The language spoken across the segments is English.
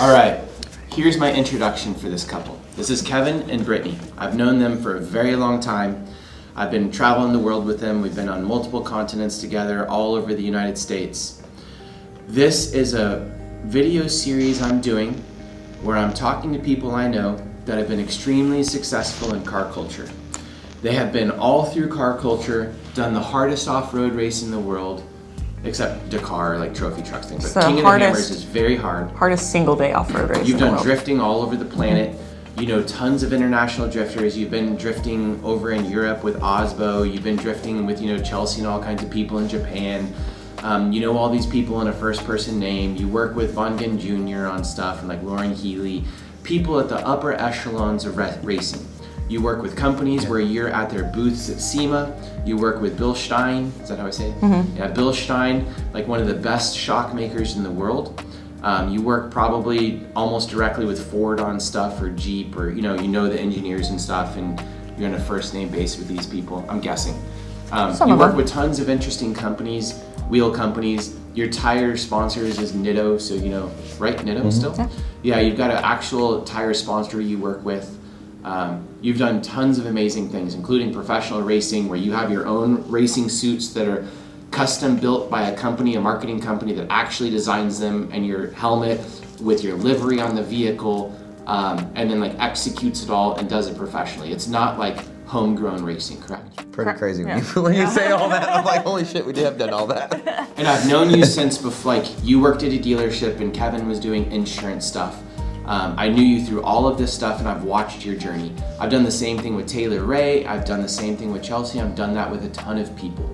All right, here's my introduction for this couple. This is Kevin and Brittany. I've known them for a very long time. I've been traveling the world with them. We've been on multiple continents together, all over the United States. This is a video series I'm doing where I'm talking to people I know that have been extremely successful in car culture. They have been all through car culture, done the hardest off-road race in the world, except Dakar, like trophy trucks things. But King of the Hammers is very hard. Hardest single day off-road race. You've done drifting all over the planet. You know tons of international drifters. You've been drifting over in Europe with Osbo. You've been drifting with Chelsea and all kinds of people in Japan. You know all these people in a first-person name. You work with Von Gunn Jr. on stuff and like Lauren Healy. People at the upper echelons of racing. You work with companies where you're at their booths at SEMA. You work with Bill Stein, is that how I say it? Mm-hmm. Yeah, Bill Stein, like one of the best shock makers in the world. You work probably almost directly with Ford on stuff or Jeep or you know the engineers and stuff, and you're on a first name basis with these people, I'm guessing. You work with tons of interesting companies, wheel companies. Your tire sponsors is Nitto, so right? Nitto still? Yeah, you've got an actual tire sponsor you work with. You've done tons of amazing things, including professional racing, where you have your own racing suits that are custom built by a company, a marketing company that actually designs them, and your helmet with your livery on the vehicle, and then like executes it all and does it professionally. It's not like homegrown racing, correct? Pretty crazy when you say all that. I'm like, holy shit, we have done all that. And I've known you since before, like you worked at a dealership and Kevin was doing insurance stuff. I knew you through all of this stuff and I've watched your journey. I've done the same thing with Taylor Ray. I've done the same thing with Chelsea. I've done that with a ton of people.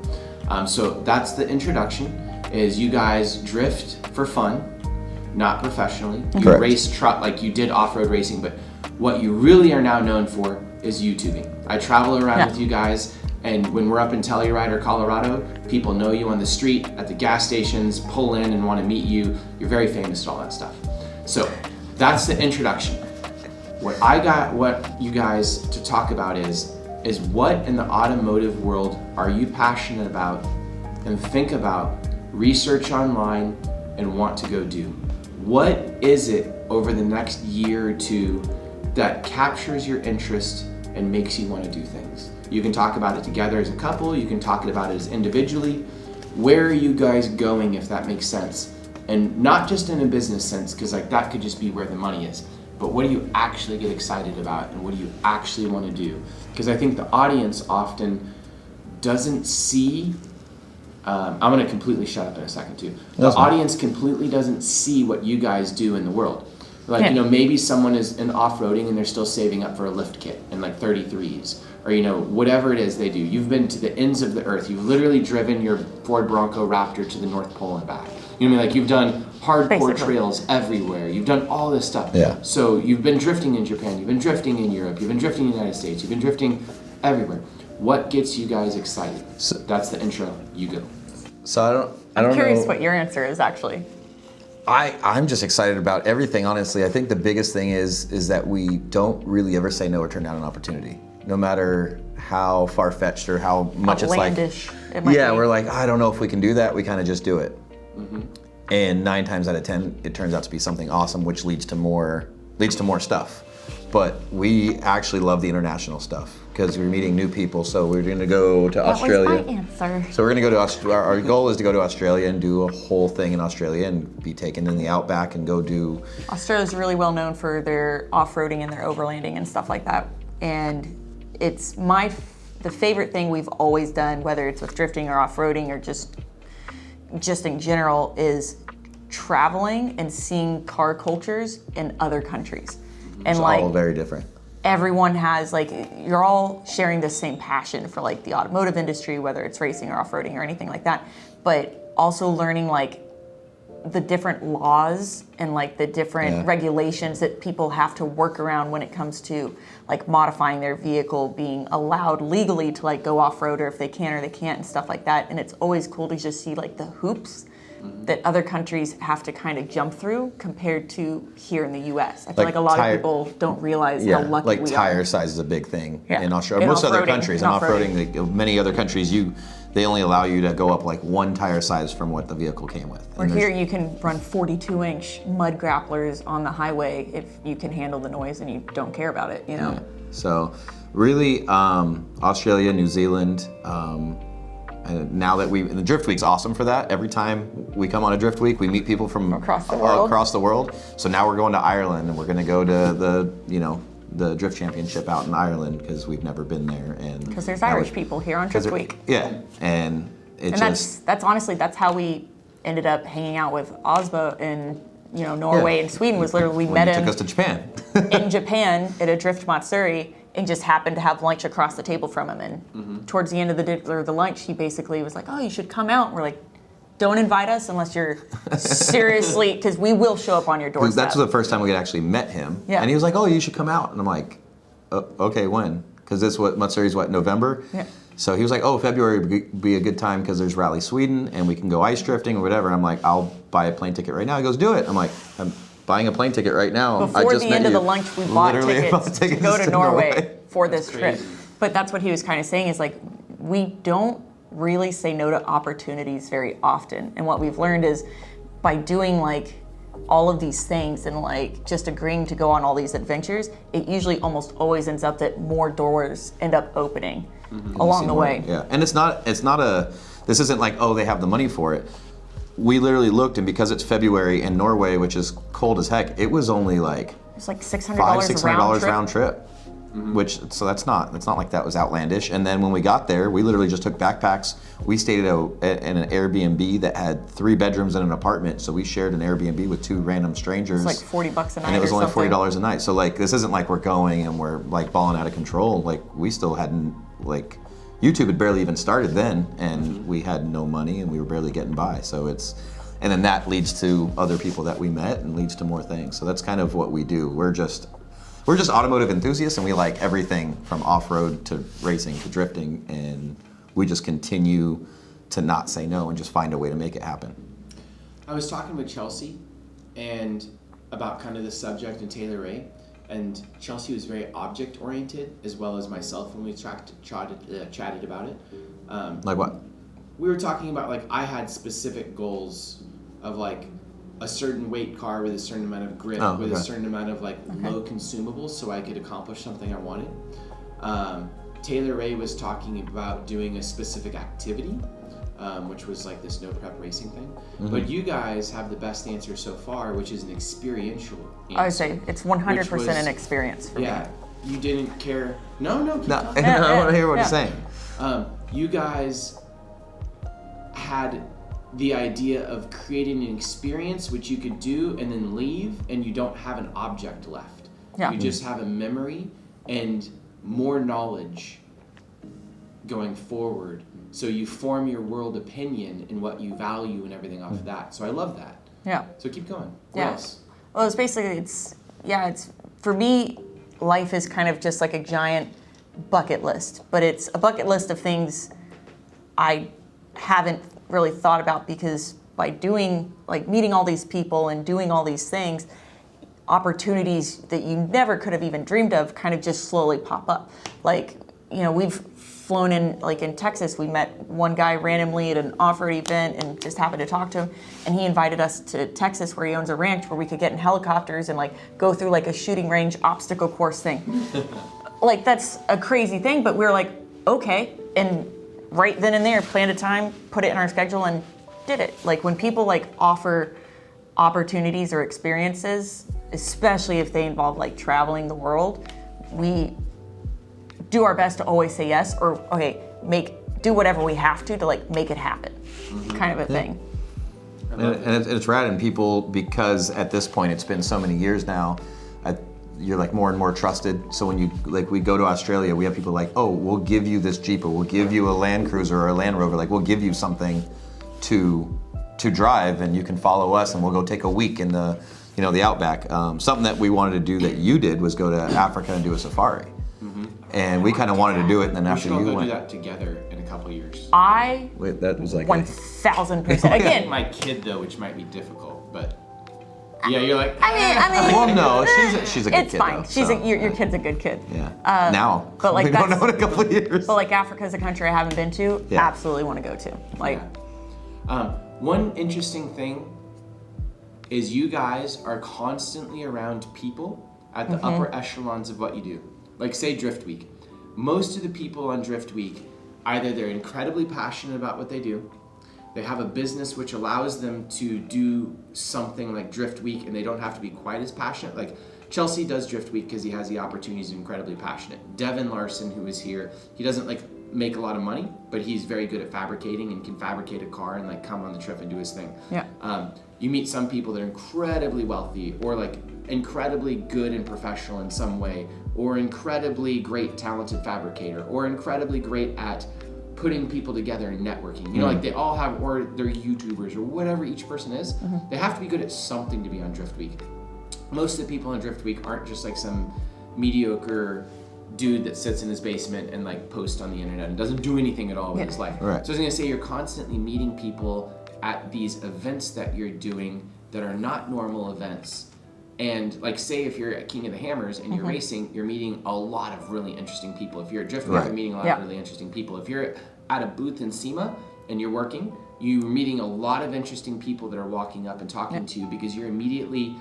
So that's the introduction, is you guys drift for fun, not professionally. You race truck, like you did off-road racing, but what you really are now known for is YouTubing. I travel around with you guys, and when we're up in Telluride or Colorado, people know you on the street, at the gas stations, pull in and want to meet you. You're very famous at all that stuff. So that's the introduction. What you guys to talk about is what in the automotive world are you passionate about and think about, research online, and want to go do? What is it over the next year or two that captures your interest and makes you want to do things? You can talk about it together as a couple, you can talk about it as individually. Where are you guys going, if that makes sense? And not just in a business sense, because like that could just be where the money is, but what do you actually get excited about and what do you actually want to do? Because I think the audience often doesn't see, I'm going to completely shut up in a second too. The audience completely doesn't see what you guys do in the world. Like, maybe someone is in off-roading and they're still saving up for a lift kit and like 33s, or whatever it is they do. You've been to the ends of the earth. You've literally driven your Ford Bronco Raptor to the North Pole and back. You know what I mean? Like you've done hardcore trails everywhere. You've done all this stuff. Yeah. So you've been drifting in Japan. You've been drifting in Europe. You've been drifting in the United States. You've been drifting everywhere. What gets you guys excited? So, that's the intro. You go. So I'm curious what your answer is actually. I'm just excited about everything, honestly. I think the biggest thing is that we don't really ever say no or turn down an opportunity. No matter how far-fetched or how much outlandish it might be. We're like, I don't know if we can do that. We kind of just do it. Mm-hmm. And 9 times out of 10, it turns out to be something awesome, which leads to more stuff. But we actually love the international stuff because we're meeting new people. So we're going to go to Australia. That was my answer. So we're going to go to Australia. Our goal is to go to Australia and do a whole thing in Australia and be taken in the outback and go do. Australia's really well known for their off-roading and their overlanding and stuff like that. And it's the favorite thing we've always done, whether it's with drifting or off-roading or just in general, is traveling and seeing car cultures in other countries. And it's all very different. Everyone has you're all sharing the same passion for the automotive industry, whether it's racing or off-roading or anything like that, but also learning the different laws and the different regulations that people have to work around when it comes to modifying their vehicle, being allowed legally to go off-road, or if they can or they can't and stuff like that. And it's always cool to just see the hoops that other countries have to kind of jump through compared to here in the U.S. I feel like a lot of people don't realize how lucky we are. Tire size is a big thing in Australia. Most other countries, and off-roading, many other countries, they only allow you to go up like one tire size from what the vehicle came with. Or here you can run 42-inch mud grapplers on the highway if you can handle the noise and you don't care about it, you know? Yeah. So really, Australia, New Zealand, and now that and the Drift Week's awesome for that. Every time we come on a Drift Week, we meet people from across the world. So now we're going to Ireland, and we're going to go to the Drift Championship out in Ireland because we've never been there. And because there's Irish people here on Drift Week. Yeah, and that's honestly, that's how we ended up hanging out with Osbo in Norway and Sweden. Was literally we met him. Took us to Japan. in Japan at a Drift Matsuri, and just happened to have lunch across the table from him. And towards the end of the lunch, he basically was like, "Oh, you should come out." And we're like, "Don't invite us unless you're seriously, because we will show up on your doorstep." That's the first time we had actually met him. Yeah. And he was like, "Oh, you should come out." And I'm like, "Okay, when?" Because Matsuri's November? Yeah. So he was like, "Oh, February would be a good time because there's Rally Sweden and we can go ice drifting or whatever." And I'm like, "I'll buy a plane ticket right now." He goes, "Do it." I'm like, "I'm buying a plane ticket right now." Before the end of the lunch, we bought tickets to go to Norway for this trip. But that's what he was kind of saying is like, we don't really say no to opportunities very often. And what we've learned is by doing like all of these things and like just agreeing to go on all these adventures, it usually almost always ends up that more doors end up opening along the way. Yeah, and it's not this isn't like, oh, they have the money for it. We literally looked, and because it's February in Norway, which is cold as heck, it was only like it's like $600 $600 round trip. So that's not like that was outlandish. And then when we got there, we literally just took backpacks. We stayed in an Airbnb that had 3 bedrooms and an apartment. So we shared an Airbnb with 2 random strangers. It's like $40 a night. And it was only something. $40 a night. So like this isn't like we're going and we're like balling out of control. Like we still hadn't like YouTube had barely even started then, and we had no money and we were barely getting by. So and then that leads to other people that we met and leads to more things. So that's kind of what we do. We're just automotive enthusiasts, and we like everything from off-road to racing to drifting, and we just continue to not say no and just find a way to make it happen. I was talking with Chelsea and about kind of the subject and Taylor Ray, and Chelsea was very object-oriented as well as myself when we chatted about it. Like what? We were talking about like I had specific goals of like a certain weight car with a certain amount of grip, with a certain amount of like low consumables, so I could accomplish something I wanted. Taylor Ray was talking about doing a specific activity, which was like this no prep racing thing. But you guys have the best answer so far, which is an experiential answer. I would say it's 100% an experience for me. Yeah, you didn't care. No, keep No, talking. I want to hear what you're saying. You guys had the idea of creating an experience which you could do and then leave, and you don't have an object left. Yeah. You just have a memory and more knowledge going forward. So you form your world opinion and what you value and everything off of that. So I love that. Yeah. So keep going. What Yeah. else? Well, it's basically, it's for me, life is kind of just like a giant bucket list, but it's a bucket list of things I haven't really thought about, because by doing, like meeting all these people and doing all these things, opportunities that you never could have even dreamed of kind of just slowly pop up. Like, we've flown in, like in Texas, we met one guy randomly at an off-road event and just happened to talk to him, and he invited us to Texas where he owns a ranch where we could get in helicopters and like go through like a shooting range obstacle course thing. Like that's a crazy thing, but we were like, okay, and right then and there planned a time, put it in our schedule, and did it. Like when people like offer opportunities or experiences, especially if they involve like traveling the world, we do our best to always say yes, or okay, do whatever we have to like make it happen, kind of a thing. And it's rad, and people, because at this point it's been so many years now, you're like more and more trusted. So when we go to Australia, we have people like, oh, we'll give you this Jeep, or we'll give you a Land Cruiser or a Land Rover. Like we'll give you something to drive, and you can follow us, and we'll go take a week in the outback. Something that we wanted to do that you did was go to Africa and do a safari. And we kind of wanted to do it, and then after you go went, do that together in a couple years. Wait, that was like 1000%. Again, My kid though, which might be difficult, but Yeah, you're like. I mean. Well, no, she's a good It's kid. fine. Though, Your kid's a good kid. Yeah. Now. But like we don't know in a couple of years. But like Africa's a country I haven't been to. Yeah. Absolutely want to go to. Like. One interesting thing is you guys are constantly around people at the upper echelons of what you do. Like say Drift Week. Most of the people on Drift Week, either they're incredibly passionate about what they do, they have a business which allows them to do something like Drift Week and they don't have to be quite as passionate. Like Chelsea does Drift Week because he has the opportunity, he's incredibly passionate. Devin Larson, who is here, he doesn't like make a lot of money, but he's very good at fabricating and can fabricate a car and like come on the trip and do his thing. Yeah. You meet some people that are incredibly wealthy or like incredibly good and professional in some way, or incredibly great talented fabricator, or incredibly great at putting people together and networking. You know, like they all have, or they're YouTubers or whatever each person is. They have to be good at something to be on Drift Week. Most of the people on Drift Week aren't just like some mediocre dude that sits in his basement and like posts on the internet and doesn't do anything at all with his life. Right. So I was gonna say you're constantly meeting people at these events that you're doing that are not normal events. And like say if you're at King of the Hammers and you're racing, you're meeting a lot of really interesting people. If you're at Drift Week, you're meeting a lot of really interesting people. If you're at a booth in SEMA and you're working, you're meeting a lot of interesting people that are walking up and talking to you because you're immediately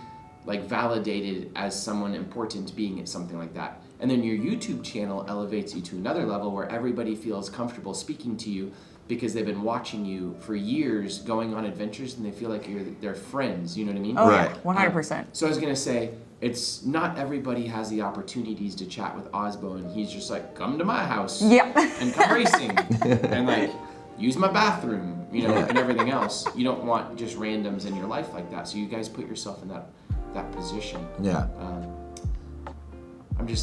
like validated as someone important being at something like that. And then your YouTube channel elevates you to another level where everybody feels comfortable speaking to you because they've been watching you for years going on adventures and they feel like you're their friends, you know what I mean? Oh Right. yeah, 100%. So I was gonna say, it's not everybody has the opportunities to chat with Osbo and he's just like, come to my house and come racing and like use my bathroom, you know, and everything else. You don't want just randoms in your life like that. So you guys put yourself in that position. Yeah.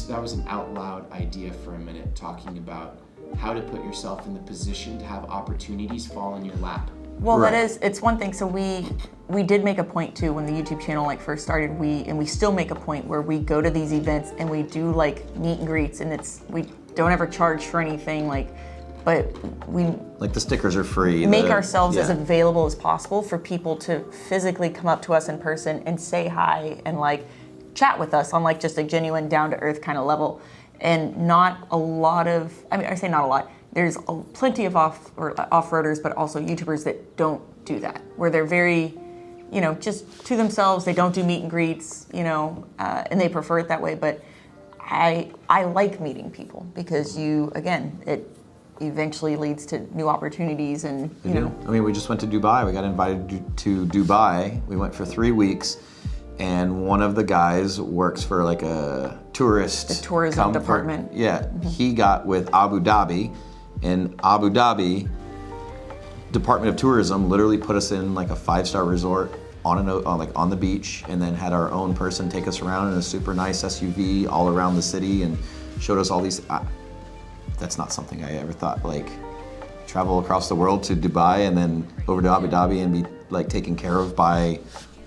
That was an out loud idea for a minute, talking about how to put yourself in the position to have opportunities fall in your lap. Well, Right. it's one thing. So we did make a point too when the YouTube channel like first started. We still make a point where we go to these events and we do like meet and greets, and we don't ever charge for anything, like, but we Like the stickers are free. make ourselves as available as possible for people to physically come up to us in person and say hi and like chat with us on like just a genuine down to earth kind of level. And not a lot of, I mean, I say not a lot, there's plenty of off-roaders, but also YouTubers that don't do that, where they're very, you know, just to themselves. They don't do meet and greets, you know, and they prefer it that way. But I like meeting people because it eventually leads to new opportunities and, you know. I mean, we just went to Dubai. We got invited to Dubai. We went for 3 weeks. And one of the guys works for like a tourist tourism department. Yeah, he got with Abu Dhabi, and Abu Dhabi Department of Tourism literally put us in like a 5-star resort on the beach, and then had our own person take us around in a super nice SUV all around the city and showed us all these. That's not something I ever thought, like travel across the world to Dubai and then over to Abu Dhabi and be like taken care of by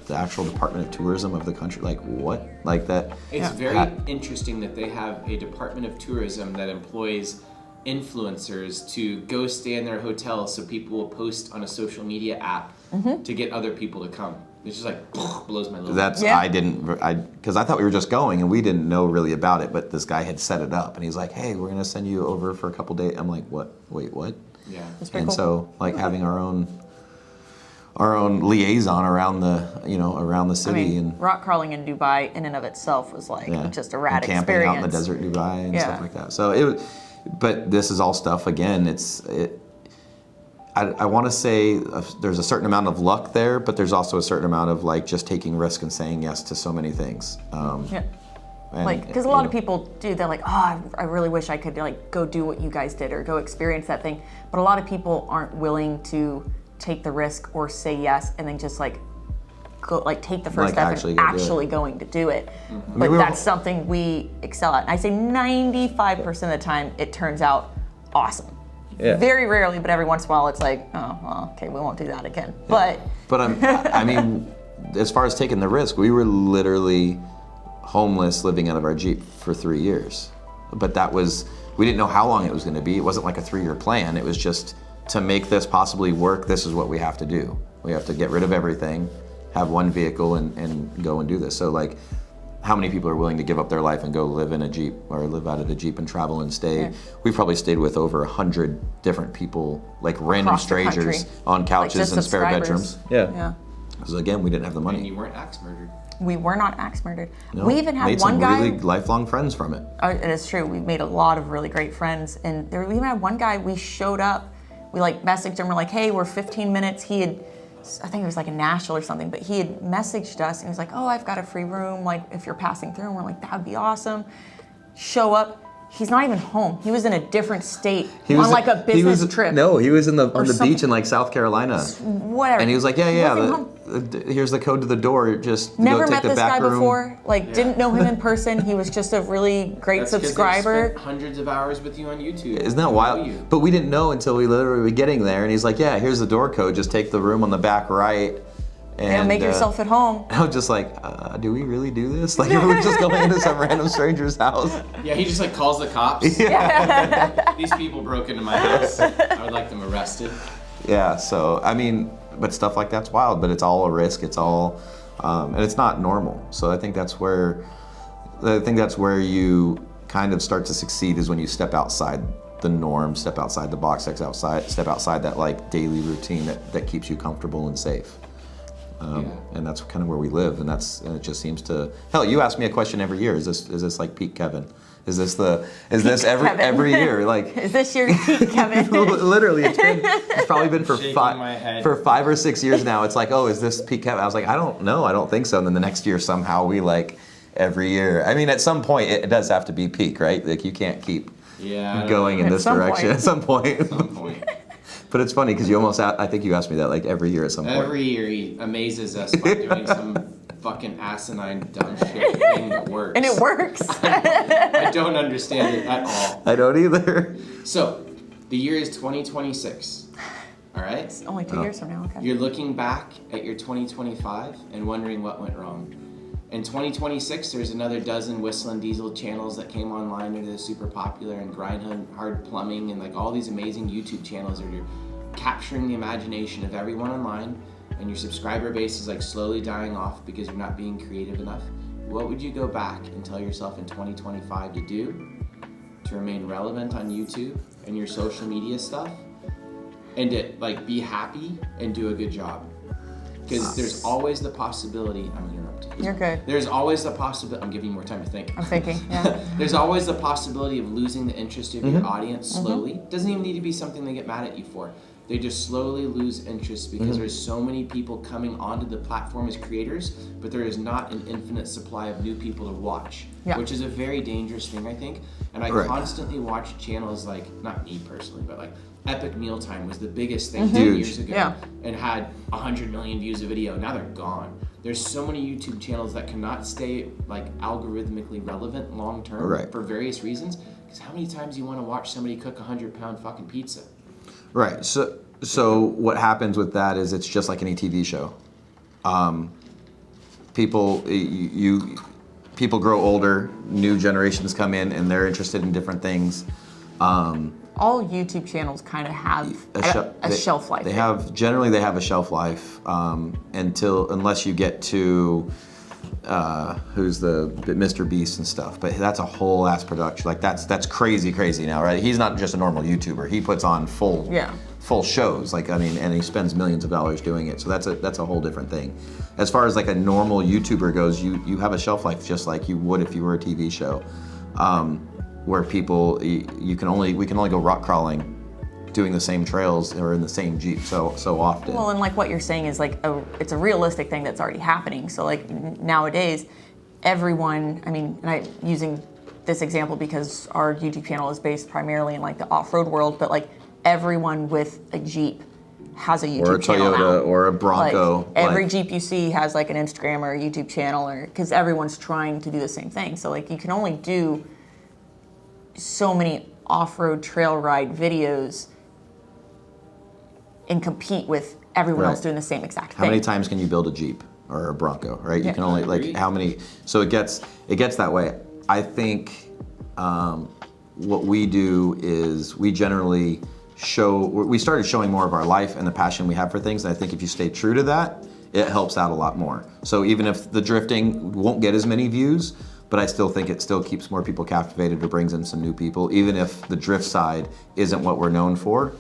the actual Department of Tourism of the country. Like what? Like that. It's very interesting that they have a Department of Tourism that employs influencers to go stay in their hotels so people will post on a social media app to get other people to come. It's just like blows my load. Because I thought we were just going and we didn't know really about it, but this guy had set it up and he's like, hey, we're gonna send you over for a couple days. I'm like, what? Wait, what? Yeah. And cool. So like having our own liaison around the city. I mean, and rock crawling in Dubai in and of itself was like just a rad and camping experience. out in the desert Dubai and stuff like that. So but this is all stuff, again, I want to say there's a certain amount of luck there, but there's also a certain amount of like just taking risk and saying yes to so many things. Because a lot of people do, they're like, oh, I really wish I could like go do what you guys did or go experience that thing. But a lot of people aren't willing to take the risk or say yes and then just like go like take the first step and actually going to do it. But that's something we excel at. And I say 95% of the time it turns out awesome. Yeah. Very rarely, but every once in a while it's like, oh, well, okay, we won't do that again. Yeah. But I mean, as far as taking the risk, we were literally homeless living out of our Jeep for 3 years. But we didn't know how long it was going to be. It wasn't like a 3-year plan. It was just to make this possibly work, this is what we have to do. We have to get rid of everything, have one vehicle and go and do this. So like, how many people are willing to give up their life and go live in a Jeep or live out of a Jeep and travel and stay? Yeah. We've probably stayed with over 100 different people, like random Across the country. strangers on couches just and spare subscribers. bedrooms. Yeah. Because again, we didn't have the And money. you weren't axe murdered. We were not axe murdered. No, We even had made one some guy. really lifelong friends from it. It is true. We made a lot of really great friends, and we even had one guy. We showed up. We like messaged him. We're like, "Hey, we're 15 minutes." He had, I think it was like in Nashville or something, but he had messaged us and he was like, "Oh, I've got a free room. Like, if you're passing through," and we're like, "That would be awesome." Show up. He's not even home. He was in a different state on like a business trip. No, he was on the something. beach in like South Carolina. Whatever. And he was like, Wasn't yeah, home. here's the code to the door. Just Never go take met the this back guy room. before. Like, didn't know him in person. He was just a really great That's 'cause they've subscriber. spent hundreds of hours with you on YouTube. Isn't that They know wild? you. But we didn't know until we literally were getting there. And he's like, yeah, here's the door code. Just take the room on the back right. And Make yourself at home. I was just like, do we really do this? Like, we're just going into some random stranger's house. Yeah, he just like calls the cops. These people broke into my house. I would like them arrested. Yeah, so, I mean, but stuff like that's wild, but it's all a risk. It's all, and it's not normal. So I think that's where you kind of start to succeed is when you step outside the norm, step outside the box, step outside that like daily routine that keeps you comfortable and safe. And that's kind of where we live, and it just seems to. Hell, you ask me a question every year. Is this like peak Kevin? Is this every year? Like, Is this your peak, Kevin? literally, it's probably been for Shaking my head. 5 or 6 years now. It's like, oh, is this peak Kevin? I was like, I don't know, I don't think so. And then the next year somehow we like every year. I mean, at some point it does have to be peak, right? Like you can't keep going in At this some direction point. at some point. At some point. But it's funny because I think you asked me that like every year at some point. Every year he amazes us by doing some fucking asinine dumb shit thing that works. And it works. I don't understand it at all. I don't either. So, the year is 2026. All right? It's only 2 years from now. Okay. You're looking back at your 2025 and wondering what went wrong. In 2026, there's another dozen Whistling Diesel channels that came online that are super popular, and Grind Hard Plumbing, and like all these amazing YouTube channels that are capturing the imagination of everyone online, and your subscriber base is like slowly dying off because you're not being creative enough. What would you go back and tell yourself in 2025 to do to remain relevant on YouTube and your social media stuff, and to like be happy and do a good job? Because there's always the possibility. I'm interrupting. You're good. There's always the possibility. I'm giving you more time to think. I'm thinking. Yeah. There's always the possibility of losing the interest of your audience slowly. Doesn't even need to be something they get mad at you for. They just slowly lose interest because there's so many people coming onto the platform as creators, but there is not an infinite supply of new people to watch, which is a very dangerous thing, I think. And I constantly watch channels like, not me personally, but like Epic Mealtime was the biggest thing 10 years ago and had 100 million views a video. Now they're gone. There's so many YouTube channels that cannot stay like algorithmically relevant long term for various reasons. Because how many times do you want to watch somebody cook a 100-pound fucking pizza? Right. So what happens with that is it's just like any TV show. People grow older, new generations come in, and they're interested in different things. All YouTube channels kind of have a shelf life. They have a shelf life unless you get to who's the Mr. Beast and stuff. But that's a whole ass production. Like that's crazy now, right? He's not just a normal YouTuber. He puts on full shows. Like I mean, and he spends millions of dollars doing it. So that's a whole different thing. As far as like a normal YouTuber goes, you have a shelf life just like you would if you were a TV show. Where people, we can only go rock crawling, doing the same trails or in the same Jeep so often. Well, and like what you're saying is like it's a realistic thing that's already happening. So like nowadays, everyone, I mean, and I'm using this example because our YouTube channel is based primarily in like the off-road world, but like everyone with a Jeep has a YouTube channel now. Or a Toyota or a Bronco. Like, every Jeep you see has like an Instagram or a YouTube channel, or because everyone's trying to do the same thing. So like you can only do so many off-road trail ride videos and compete with everyone else doing the same exact thing. How many times can you build a Jeep or a Bronco, right? You can only like how many, so it gets that way. I think what we do is we generally we started showing more of our life and the passion we have for things. And I think if you stay true to that it helps out a lot more. So even if the drifting won't get as many views, but I still think it still keeps more people captivated or brings in some new people. Even if the drift side isn't what we're known for,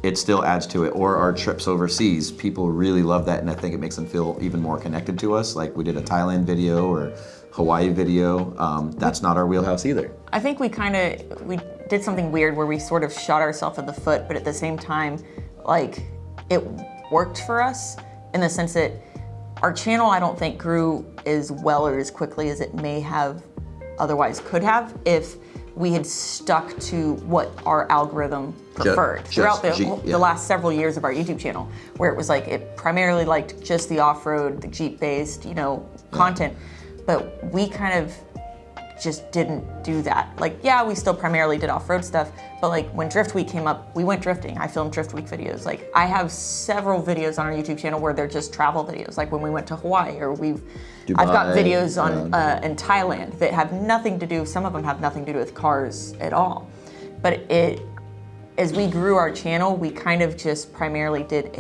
it still adds to it. Or our trips overseas, people really love that, and I think it makes them feel even more connected to us. Like we did a Thailand video or Hawaii video. That's not our wheelhouse either. I think we did something weird where we sort of shot ourselves in the foot, but at the same time, like it worked for us in the sense that our channel, I don't think, grew as well or as quickly as it may have otherwise could have if we had stuck to what our algorithm preferred throughout the last several years of our YouTube channel, where it was like it primarily liked just the off-road, the Jeep-based, content, but we kind of just didn't do that. Like, yeah, we still primarily did off-road stuff, but like when Drift Week came up, we went drifting. I filmed Drift Week videos. Like I have several videos on our YouTube channel where they're just travel videos, like when we went to Hawaii, or I've got videos on in Thailand that have nothing to do, some of them have nothing to do with cars at all. But as we grew our channel, we kind of just primarily did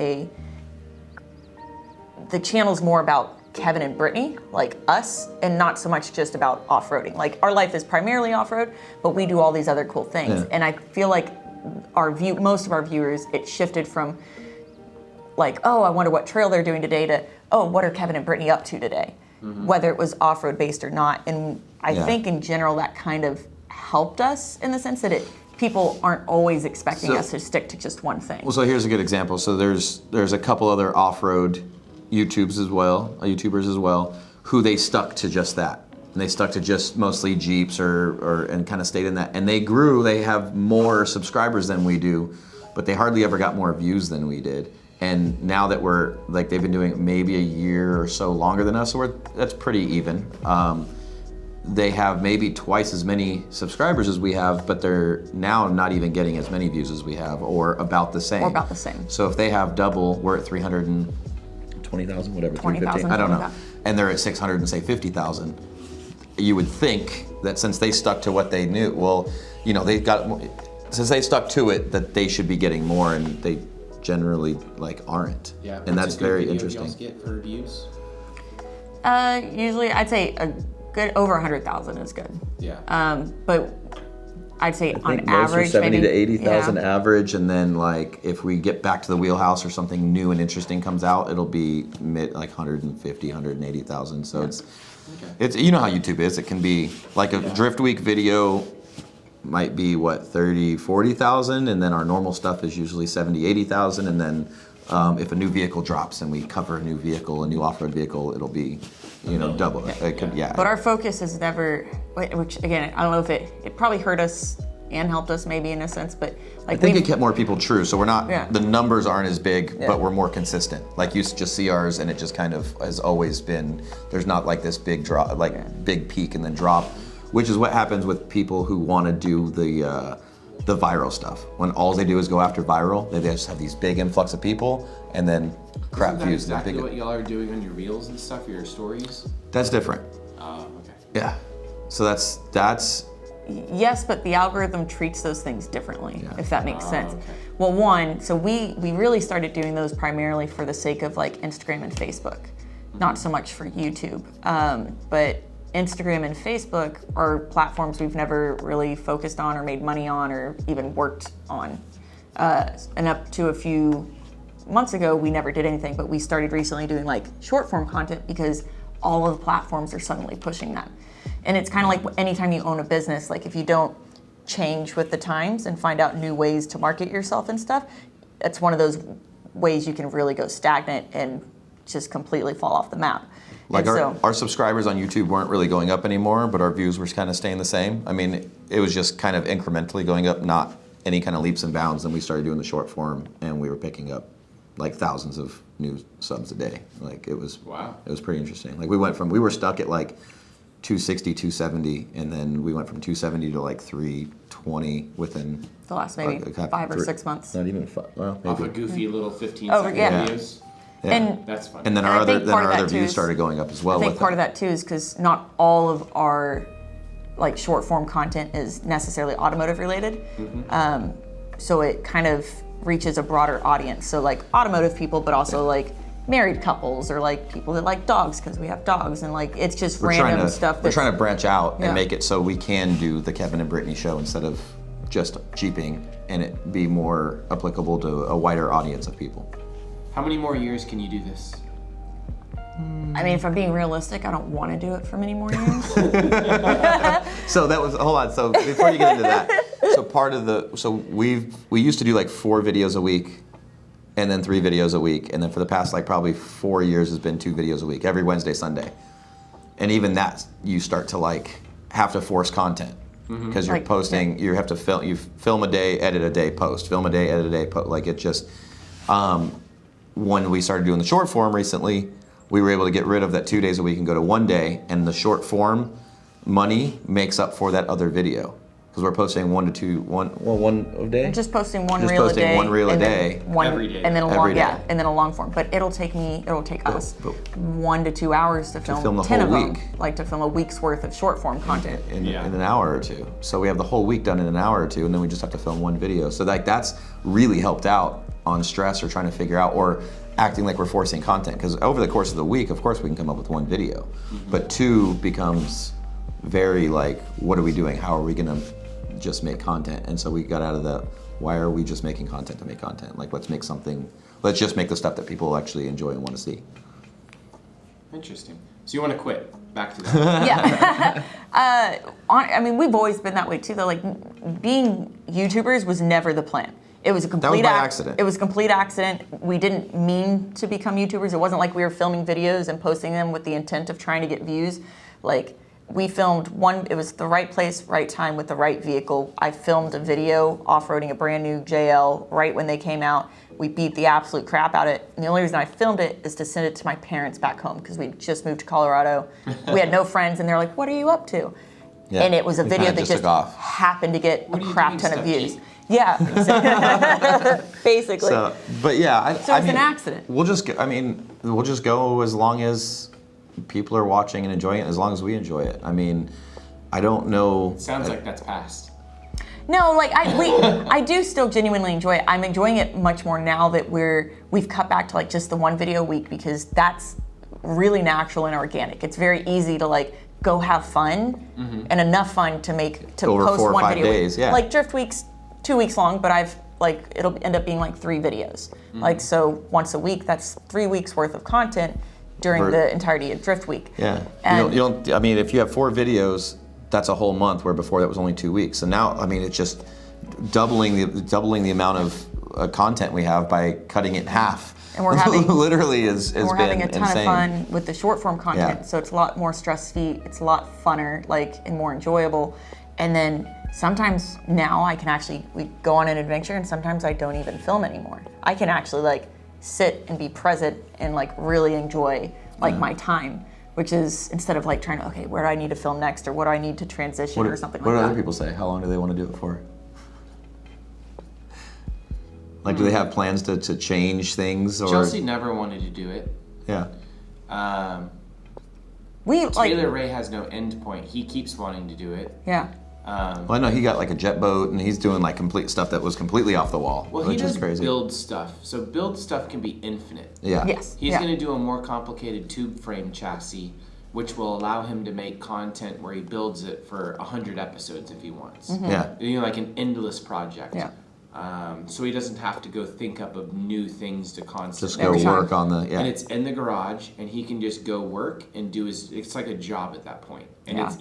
the channel's more about Kevin and Brittany, like us, and not so much just about off-roading. Like our life is primarily off-road, but we do all these other cool things. Yeah. And I feel like most of our viewers, it shifted from like, oh, I wonder what trail they're doing today to, oh, what are Kevin and Brittany up to today? Mm-hmm. Whether it was off-road based or not. And I think in general that kind of helped us in the sense that people aren't always expecting us to stick to just one thing. Well, so here's a good example. So there's a couple other off-road YouTubers as well, who they stuck to just that. And they stuck to just mostly Jeeps and kind of stayed in that. And they grew, they have more subscribers than we do, but they hardly ever got more views than we did. And now that we're, like they've been doing it maybe a year or so longer than us, so that's pretty even. They have maybe twice as many subscribers as we have, but they're now not even getting as many views as we have, or about the same. Or about the same. So if they have double, we're at 320,000, whatever, 20,000, I don't know. And they're at 600 and say 50,000. You would think that since they stuck to what they knew, since they stuck to it, that they should be getting more, and they generally aren't. Yeah. And that's very interesting. What do you guys get for views? Usually I'd say a good over 100,000 is good. Yeah. But I'd say on most average, are 70 maybe to 80,000 average, and then if we get back to the wheelhouse or something new and interesting comes out, it'll be 150, 180,000. So it's you know how YouTube is. It can be like a Drift Week video might be 30, 40,000, and then our normal stuff is usually 70, 80,000, and then if a new vehicle drops and we cover a new off-road vehicle, it'll be double. But our focus is never, which again, I don't know if it probably hurt us and helped us maybe in a sense, but I think it kept more people true. So we're not, the numbers aren't as big, but we're more consistent. Like you just see ours, and it just kind of has always been, there's not like this big drop, big peak and then drop, which is what happens with people who want to do the viral stuff. When all they do is go after viral, they just have these big influx of people, and then crap views. Exactly what y'all are doing on your reels and stuff, your stories? That's different. Oh, okay. Yeah. So that's. Yes, but the algorithm treats those things differently, if that makes sense. Okay. Well, so we really started doing those primarily for the sake of Instagram and Facebook, not so much for YouTube. But Instagram and Facebook are platforms we've never really focused on or made money on or even worked on. And up to a few months ago, we never did anything, but we started recently doing short form content because all of the platforms are suddenly pushing that. And it's kind of like anytime you own a business, if you don't change with the times and find out new ways to market yourself and stuff, it's one of those ways you can really go stagnant and just completely fall off the map. Our subscribers on YouTube weren't really going up anymore, but our views were kind of staying the same. I mean, it was just kind of incrementally going up, not any kind of leaps and bounds. Then we started doing the short form, and we were picking up thousands of new subs a day. It was pretty interesting. We were stuck at 260, 270, and then we went from 270 to 320 within the last maybe 5 or 6 months. Not even 5. Well, maybe. Off a goofy little 15-second videos. Yeah. And that's fun. And then our other views started going up as well. I think part of that too is because not all of our short form content is necessarily automotive related. Mm-hmm. So it kind of reaches a broader audience. So automotive people, but also married couples or like people that like dogs because we have dogs, and like it's just We're random stuff. We're trying to branch out Yeah. and make it so we can do the Kevin and Brittany show instead of just Jeeping, and it be more applicable to a wider audience of people. How many more years can you do this? I mean, if I'm being realistic, I don't want to do it for many more years. So that was, hold on, so before you get into that, we used to do like 4 videos a week and then 3 videos a week, and then for the past like probably 4 years has been 2 videos a week, every Wednesday, Sunday. And even that, you start to like have to force content because you're Like, posting, you have to film a day, edit a day, post, film a day, edit a day, post. Like it just, when we started doing the short form recently, we were able to get rid of that 2 days a week and go to 1 day, and the short form money makes up for that other video. Because we're posting 1 to 2, one a day? Just posting one Just reel posting a day. one reel a and then day. one, Every day. And then a Every long, day. yeah, and then a long form. But it'll take us but- 1 to 2 hours to film the 10 whole of them. week. Like to film a week's worth of short form content. in Yeah. an hour or two. So we have the whole week done in an hour or two, and then we just have to film 1 video. So like that's really helped out on stress or trying to figure out, or acting like we're forcing content. Because over the course of the week, of course we can come up with 1 video. But 2 becomes very like, what are we doing? How are we gonna just make content? And so we got out of that, why are we just making content to make content? Like let's just make the stuff that people actually enjoy and want to see. Interesting. So you want to quit? Back to that. Yeah. I mean, we've always been that way too, though. Like, being YouTubers was never the plan. It was a complete by accident. It was a complete accident. We didn't mean to become YouTubers. It wasn't like we were filming videos and posting them with the intent of trying to get views. Like, we filmed one, it was the right place, right time with the right vehicle. I filmed a video off-roading a brand new JL right when they came out. We beat the absolute crap out of it. And the only reason I filmed it is to send it to my parents back home because we just moved to Colorado. We had no friends, and they're like, "What are you up to?" Yeah. And it was a We video kinda that just took off. happened to get What a are you crap doing, ton of Steph views. G? Yeah, basically. So, but yeah, I So I it's mean, an accident. We'll just go as long as people are watching and enjoying it, as long as we enjoy it. I mean, I don't know. Sounds like that's past. No, like I do still genuinely enjoy it. I'm enjoying it much more now that we've cut back to like just the 1 video a week, because that's really natural and organic. It's very easy to like go have fun and enough fun to Over post 4 or 1 5 video a week. days, yeah. Like Drift Week's 2 weeks long, but it'll end up being like 3 videos. Like, so once a week, that's 3 weeks worth of content during the entirety of Drift Week. Yeah. And you don't. I mean, if you have 4 videos, that's a whole month. Where before that was only 2 weeks. So now, I mean, it's just doubling the amount of content we have by cutting it in half. And we're having literally has we're been having a ton insane. of fun with the short form content, Yeah. so it's a lot more stress-free, it's a lot funner, like, and more enjoyable. And then sometimes now we go on an adventure, and sometimes I don't even film anymore. I can actually like sit and be present and like really enjoy like my time, which is, instead of like trying to, okay, where do I need to film next, or what do I need to transition, or something What like do that. other people say? How long do they want to do it for? Like, do they have plans to change things, or Chelsea never wanted to do it. yeah? We like, Taylor Ray has no end point. He keeps wanting to do it. yeah. Well, I know he got like a jet boat, and he's doing like complete stuff that was completely off the wall, Well, he which does is crazy. build stuff. So build stuff can be infinite. Yeah. Yes. He's yeah. going to do a more complicated tube frame chassis, which will allow him to make content where he builds it for 100 episodes if he wants. Yeah. You know, like an endless project. Yeah. So he doesn't have to go think up of new things to constantly. Just go Every time. work on the And it's in the garage, and he can just go work and do it's like a job at that point. And Yeah.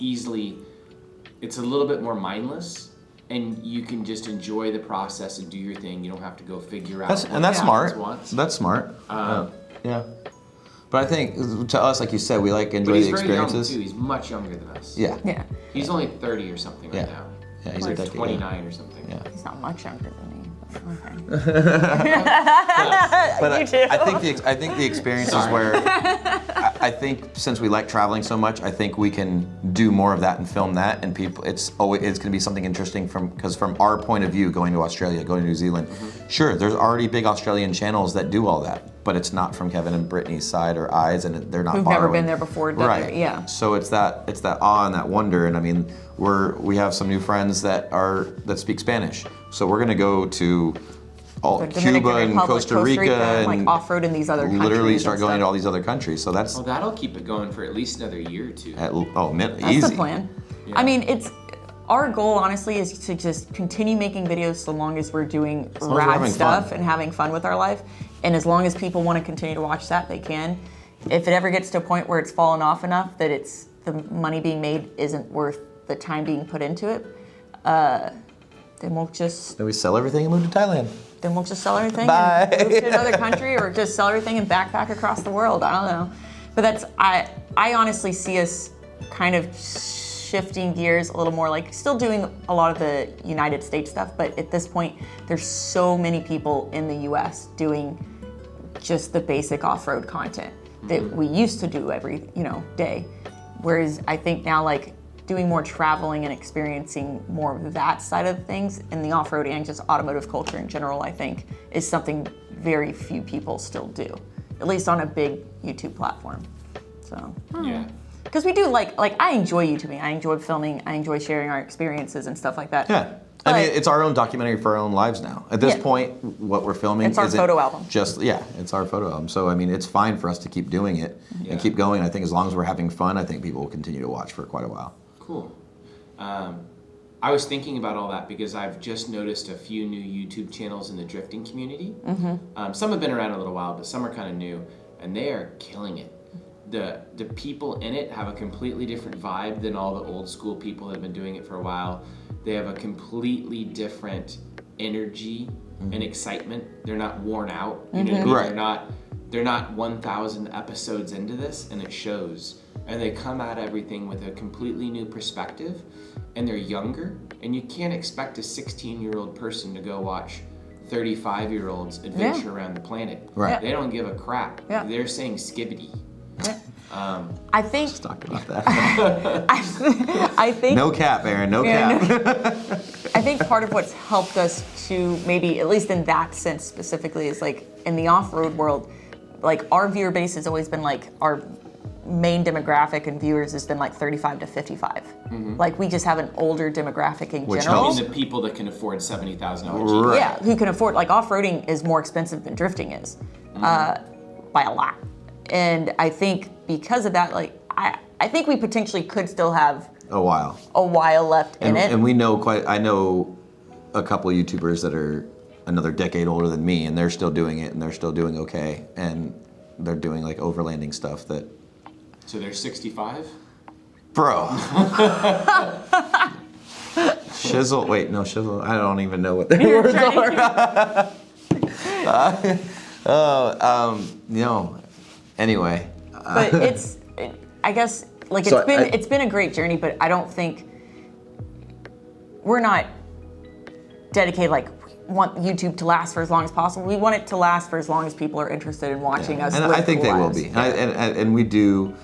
it's a little bit more mindless, and you can just enjoy the process and do your thing. You don't have to go figure out. That's what the smart. audience wants. That's smart. Yeah. But I think to us, like you said, we like But enjoy he's the very young experiences. too. He's much younger than us. Yeah. Yeah. He's only 30 or something right Yeah. now. Yeah, he's like a decade, 29 or something. Yeah. He's not much younger than me. But okay. But You too. I think the experience is Sorry. where I think since we like traveling so much, I think we can do more of that and film that, and people, it's going to be something interesting because from our point of view, going to Australia, going to New Zealand, sure, there's already big Australian channels that do all that, but it's not from Kevin and Brittany's side or eyes, and they're not Who've never borrowing. been there before, done right? it, yeah. So it's that awe and that wonder, and I mean, we have some new friends that speak Spanish, so we're gonna go to all the Dominican Cuba and Republic, Costa Rica and like and off-road in these other countries. literally start and going stuff. to all these other countries. So that's Well, that'll keep it going for at least another year or two. That's easy. the plan. Yeah. I mean, it's our goal, honestly, is to just continue making videos so long as we're doing long as we're rad having stuff fun. and having fun with our life. And as long as people want to continue to watch that, they can. If it ever gets to a point where it's fallen off enough that it's the money being made isn't worth the time being put into it, then we'll just Then we sell everything and move to Thailand. sell everything Bye. and move to another country, or just sell everything and backpack across the world. I don't know. But that's I honestly see us kind of shifting gears a little more, like still doing a lot of the United States stuff, but at this point there's so many people in the US doing just the basic off-road content that we used to do every, day. Whereas I think now, like, doing more traveling and experiencing more of that side of things in the off-road and just automotive culture in general, I think is something very few people still do, at least on a big YouTube platform. So, Yeah. because we do like I enjoy YouTubing, I enjoy filming, I enjoy sharing our experiences and stuff like that. Yeah. I mean, But- it's our own documentary for our own lives now. At this Yeah. point, what we're filming It's our isn't photo album. It's our photo album. So, I mean, it's fine for us to keep doing it Yeah. and keep going. I think as long as we're having fun, I think people will continue to watch for quite a while. Cool. I was thinking about all that because I've just noticed a few new YouTube channels in the drifting community. Some have been around a little while, but some are kind of new, and they are killing it. The people in it have a completely different vibe than all the old school people that have been doing it for a while. They have a completely different energy and excitement. They're not worn out. You know what I mean? Right. They're not 1,000 episodes into this, and it shows. And they come at everything with a completely new perspective, and they're younger. And you can't expect a 16-year-old person to go watch 35-year-olds adventure around the planet. Right. They don't give a crap. Yeah. They're saying skibbity. I think Talk about that. I think No cap, Aaron. No Yeah, cap. I think part of what's helped us to maybe, at least in that sense specifically, is like in the off-road world, like our viewer base has always been like our main demographic and viewers has been like 35 to 55. Like we just have an older demographic in Which general. helps. And the people that can afford $70,000 Jeep. Right. Yeah, who can afford, like off-roading is more expensive than drifting is, by a lot. And I think because of that, like I think we potentially could still have A while. a while left in it. And I know a couple of YouTubers that are another decade older than me, and they're still doing it, and they're still doing okay, and they're doing like overlanding stuff that, So they're 65? bro. Shizzle, wait, no, Shizzle, I don't even know what their words are. Anyway. But I guess, like So it's been a great journey, but I don't think we're not dedicated, like we want YouTube to last for as long as possible. We want it to last for as long as people are interested in watching us. And live I think cool they will lives. be. And we do.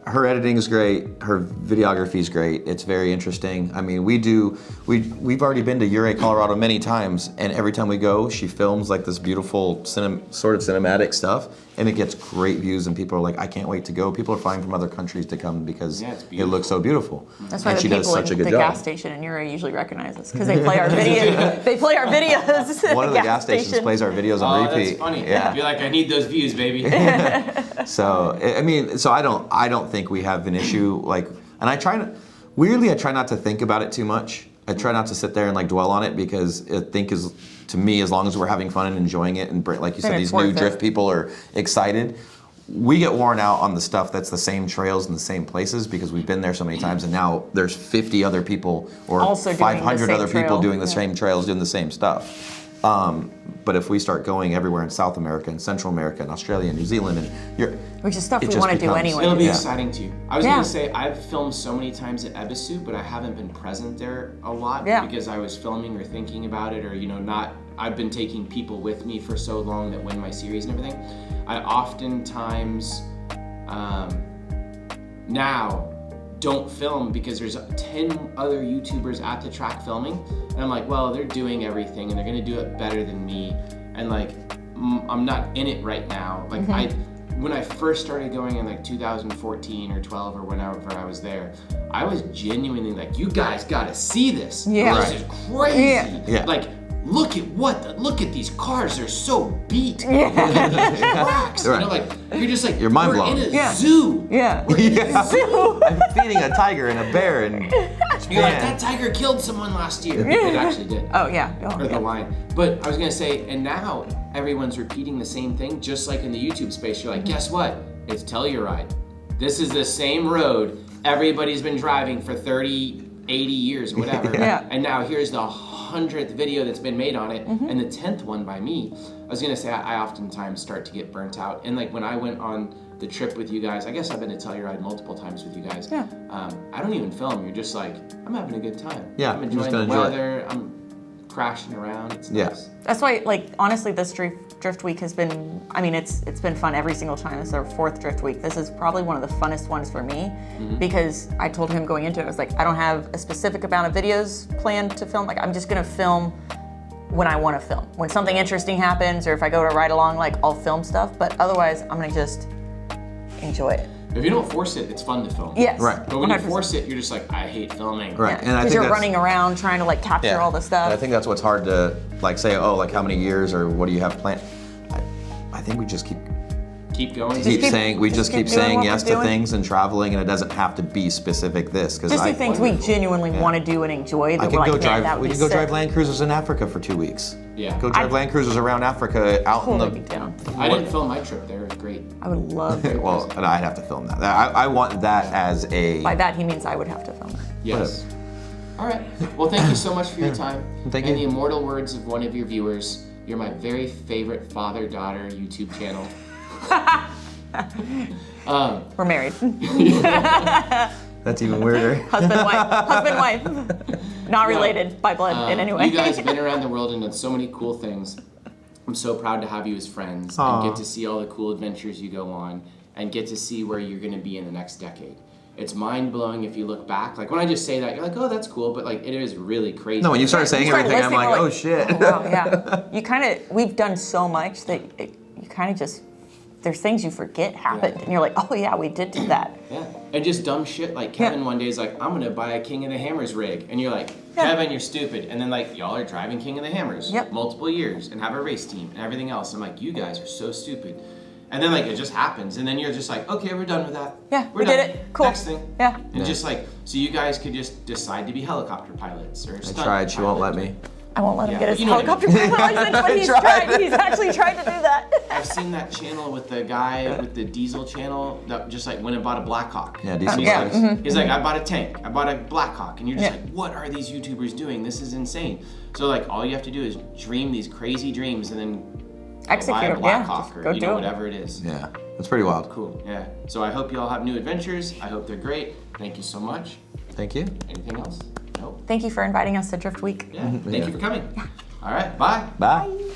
Her editing is great. Her videography is great. It's very interesting. I mean, we've already been to Ouray, Colorado many times, and every time we go, she films like this beautiful sort of cinematic stuff, and it gets great views, and people are like, I can't wait to go. People are flying from other countries to come because Yeah, it's it looks so beautiful. That's why and the she does people such a in good the job. gas station in Ouray usually recognize us because they play our videos. They play our videos. at One of the gas stations station. plays our videos on Oh, repeat. that's funny. Yeah. Be like, I need those views, baby. So I mean, I don't think we have an issue like, and I try not to think about it too much. I try not to sit there and like dwell on it because I think to me, as long as we're having fun and enjoying it, and like you Then said, it's these new worth it. drift people are excited. We get worn out on the stuff that's the same trails and the same places because we've been there so many times, and now there's 50 other people or Also doing the 500 same other people trail. doing the Yeah. same trails, doing the same stuff. But if we start going everywhere in South America and Central America and Australia and New Zealand and Which is stuff it we just want to do becomes- anyway. It'll be Yeah. exciting too. I was Yeah. gonna say I've filmed so many times at Ebisu, but I haven't been present there a lot Yeah. because I was filming or thinking about it, or not. I've been taking people with me for so long that win my series and everything. I oftentimes now don't film because there's 10 other YouTubers at the track filming, and I'm like, well, they're doing everything and they're gonna do it better than me, and like I'm not in it right now. Like when I first started going in like 2014 or 12 or whenever I was there, I was genuinely like, you guys gotta see this. Yeah. This is crazy. Yeah. Yeah. Like look at these cars, they're so beat. Tracks. You know, like you're just like, you're mind blown. We're in a zoo. Yeah. I'm feeding a tiger and a bear and You're like, that tiger killed someone last year. It actually did. Oh yeah. Or the lion. But I was gonna say, and now everyone's repeating the same thing, just like in the YouTube space. You're like, guess what? It's Telluride. This is the same road everybody's been driving for 30, 80 years, whatever. Yeah. And now here's the 100th video that's been made on it, and the 10th one by me. I was gonna say, I oftentimes start to get burnt out. And like when I went on the trip with you guys, I guess I've been to Telluride multiple times with you guys. Yeah. I don't even film. You're just like, I'm having a good time. Yeah, I'm I'm just enjoying the gonna enjoy weather. I'm crashing around. It's Yeah. nice. That's why, like, honestly, this drift week has been, I mean, it's been fun every single time. This is our 4th drift week. This is probably one of the funnest ones for me because I told him going into it, I was like, I don't have a specific amount of videos planned to film. Like, I'm just gonna film when I wanna film. When something interesting happens or if I go to ride along, like, I'll film stuff, but otherwise, I'm gonna just enjoy it. If you don't force it, it's fun to film. Yes. Right. But when you 100%. force it, you're just like, I hate filming. Right. Yeah. And I Because think you're that's- running around trying to, like, capture all the stuff. And I think that's what's hard to like say, oh, like how many years or what do you have planned? I think we just keep Keep going. keep- saying we just keep doing saying what yes we're to doing. things and traveling, and it doesn't have to be specific this because Just I do things we genuinely want to do and enjoy. That I we're could like, go man, drive. that would We be could go sick. drive Land Cruisers in Africa for 2 weeks. Yeah. Go drive Land Cruisers around Africa out in Totally the. down. I didn't film my trip there. It was great. I would love to. Well, and I'd have to film that. I want that as a. By that he means I would have to film it. Yes. All right. Well, thank you so much for your time. Thank And you. the immortal words of one of your viewers, you're my very favorite father-daughter YouTube channel. We're married. That's even weirder. Husband, wife. Not related by blood in any way. You guys have been around the world and done so many cool things. I'm so proud to have you as friends Aw. and get to see all the cool adventures you go on and get to see where you're going to be in the next decade. It's mind-blowing if you look back. Like when I just say that, you're like, oh, that's cool, but like it is really crazy. No, when you start saying You start everything, I'm listening, like, we're oh shit. Oh, wow, yeah. You kind of, we've done so much that you kind of just, there's things you forget happened. Yeah. And you're like, oh yeah, we did do that. Yeah, and just dumb shit like Kevin one day is like, I'm gonna buy a King of the Hammers rig, and you're like, Kevin, you're stupid. And then like y'all are driving King of the Hammers Yep. multiple years and have a race team and everything else. I'm like, you guys are so stupid. And then like it just happens, and then you're just like, okay, we're done with that. Yeah, we're we done. did it. Cool. Next thing. Yeah. And just like, so you guys could just decide to be helicopter pilots or I stunt tried. She won't let pilots. me. I won't let him Yeah, get his you know what I helicopter pilot license, but he's tried. He's actually tried to do that. I've seen that channel with the guy with the diesel channel that just like went and bought a Blackhawk. Yeah, diesel He's bikes. like, he's like, I bought a tank, I bought a Blackhawk, and you're just Yeah. like, what are these YouTubers doing? This is insane. So like, all you have to do is dream these crazy dreams and then go buy Execute a them, yeah. Blackhawk Just or go you do know it. whatever it is. Yeah, that's pretty wild. Cool. Yeah. So I hope you all have new adventures. I hope they're great. Thank you so much. Thank you. Anything else? Nope. Thank you for inviting us to Drift Week. Yeah. Thank you for coming. All right. Bye. Bye.